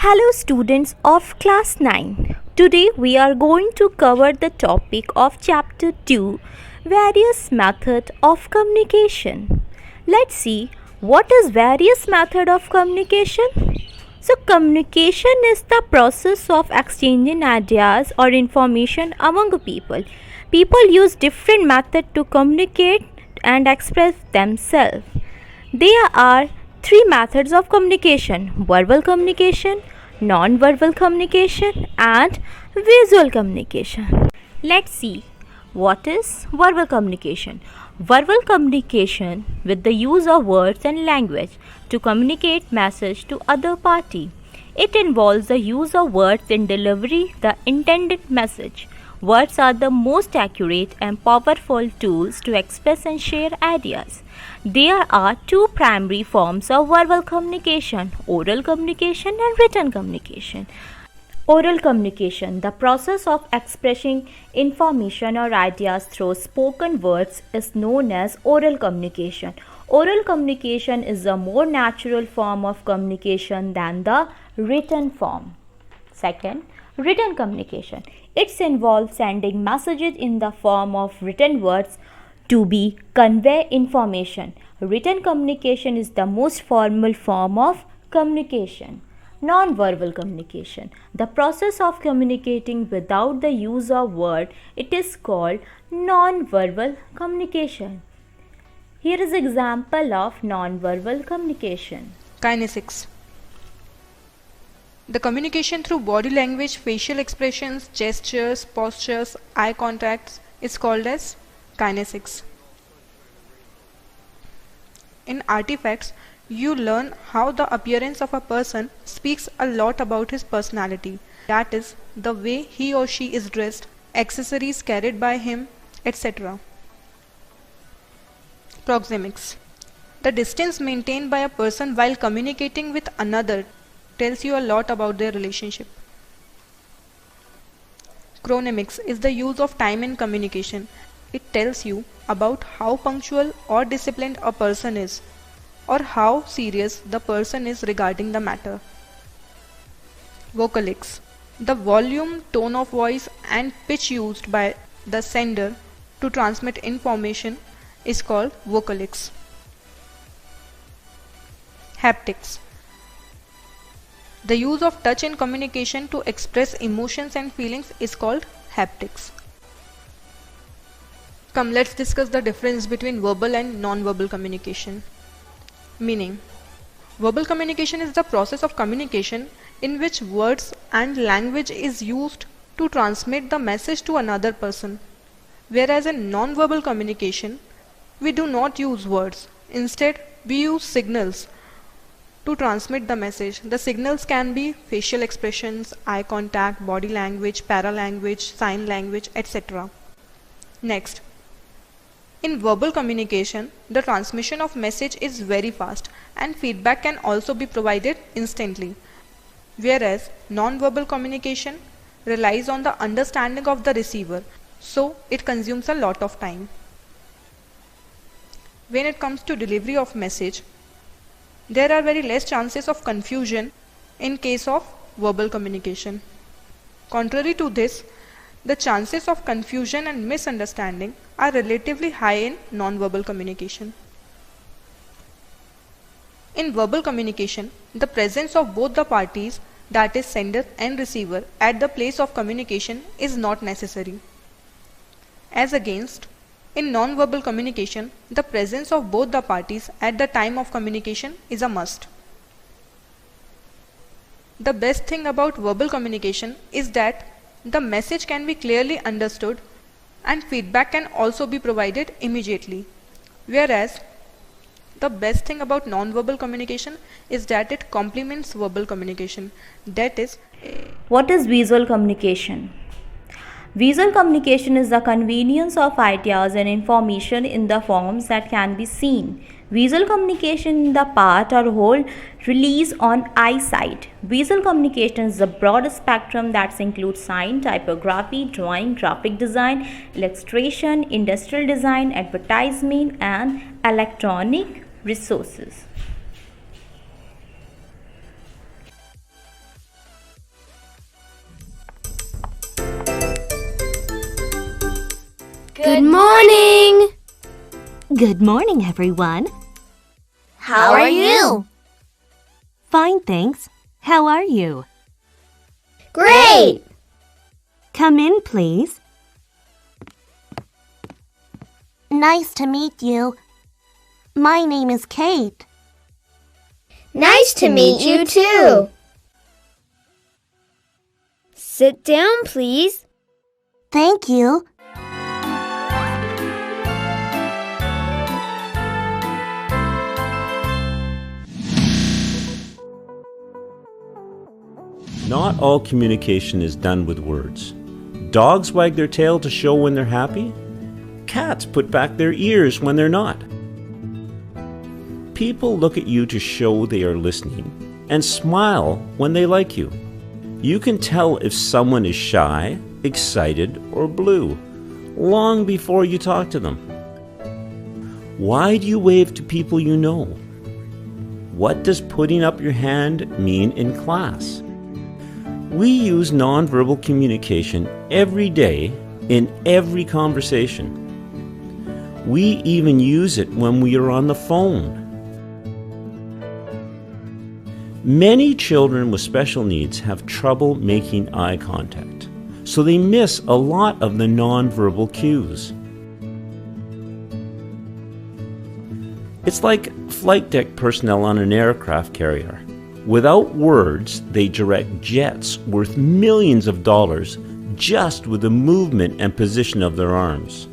Hello, students of class 9. Today we are going to cover the topic of chapter 2, various method of communication. Let's see what is various method of communication. So communication is the process of exchanging ideas or information among people. People use different methods to communicate and express themselves. There are three methods of communication: verbal communication, non verbal communication, and visual communication. Let's see what is verbal communication. Verbal communication with the use of words and language to communicate message to other party. It involves the use of words in delivery the intended message. Words are the most accurate and powerful tools to express and share ideas. There are two primary forms of verbal communication: oral communication and written communication. Oral communication, the process of expressing information or ideas through spoken words, is known as oral communication. Oral communication is a more natural form of communication than the written form. Second, written communication. It involves sending messages in the form of written words to be convey information. Written communication is the most formal form of communication. Non-verbal communication, the process of communicating without the use of word, it is called non-verbal communication. Here is example of non-verbal communication. Kinesics. The communication through body language, facial expressions, gestures, postures, eye contacts is called as kinesics. In artifacts, you learn how the appearance of a person speaks a lot about his personality. That is, the way he or she is dressed, accessories carried by him, etc. Proxemics. The distance maintained by a person while communicating with another tells you a lot about their relationship. Chronemics is the use of time in communication. It tells you about how punctual or disciplined a person is, or how serious the person is regarding the matter. Vocalics. The volume, tone of voice and pitch used by the sender to transmit information is called vocalics. Haptics. The use of touch in communication to express emotions and feelings is called haptics. Come, let's discuss the difference between verbal and non-verbal communication. Meaning, verbal communication is the process of communication in which words and language is used to transmit the message to another person. Whereas in non-verbal communication, we do not use words. Instead, we use signals to transmit the message. The signals can be facial expressions, eye contact, body language, paralanguage, sign language, etc. Next, in verbal communication, the transmission of message is very fast and feedback can also be provided instantly. Whereas non-verbal communication relies on the understanding of the receiver, so it consumes a lot of time. When it comes to delivery of message, there are very less chances of confusion in case of verbal communication. Contrary to this, the chances of confusion and misunderstanding are relatively high in non-verbal communication. In verbal communication, the presence of both the parties, that is sender and receiver, at the place of communication is not necessary. As against, in non-verbal communication, the presence of both the parties at the time of communication is a must. The best thing about verbal communication is that the message can be clearly understood and feedback can also be provided immediately. Whereas, the best thing about non-verbal communication is that it complements verbal communication. That is, What is visual communication? Visual communication is the convenience of ideas and information in the forms that can be seen. Visual communication in the part or whole relies on eyesight. Visual communication is a broad spectrum that includes sign, typography, drawing, graphic design, illustration, industrial design, advertisement, and electronic resources. Good morning! Good morning, everyone. How are you? Fine, thanks. How are you? Great! Come in, please. Nice to meet you. My name is Kate. Nice to meet you too. Sit down, please. Thank you. Not all communication is done with words. Dogs wag their tail to show when they're happy. Cats put back their ears when they're not. People look at you to show they are listening and smile when they like you. You can tell if someone is shy, excited, or blue long before you talk to them. Why do you wave to people you know? What does putting up your hand mean in class? We use nonverbal communication every day in every conversation. We even use it when we are on the phone. Many children with special needs have trouble making eye contact, so they miss a lot of the nonverbal cues. It's like flight deck personnel on an aircraft carrier. Without words, they direct jets worth millions of dollars just with the movement and position of their arms.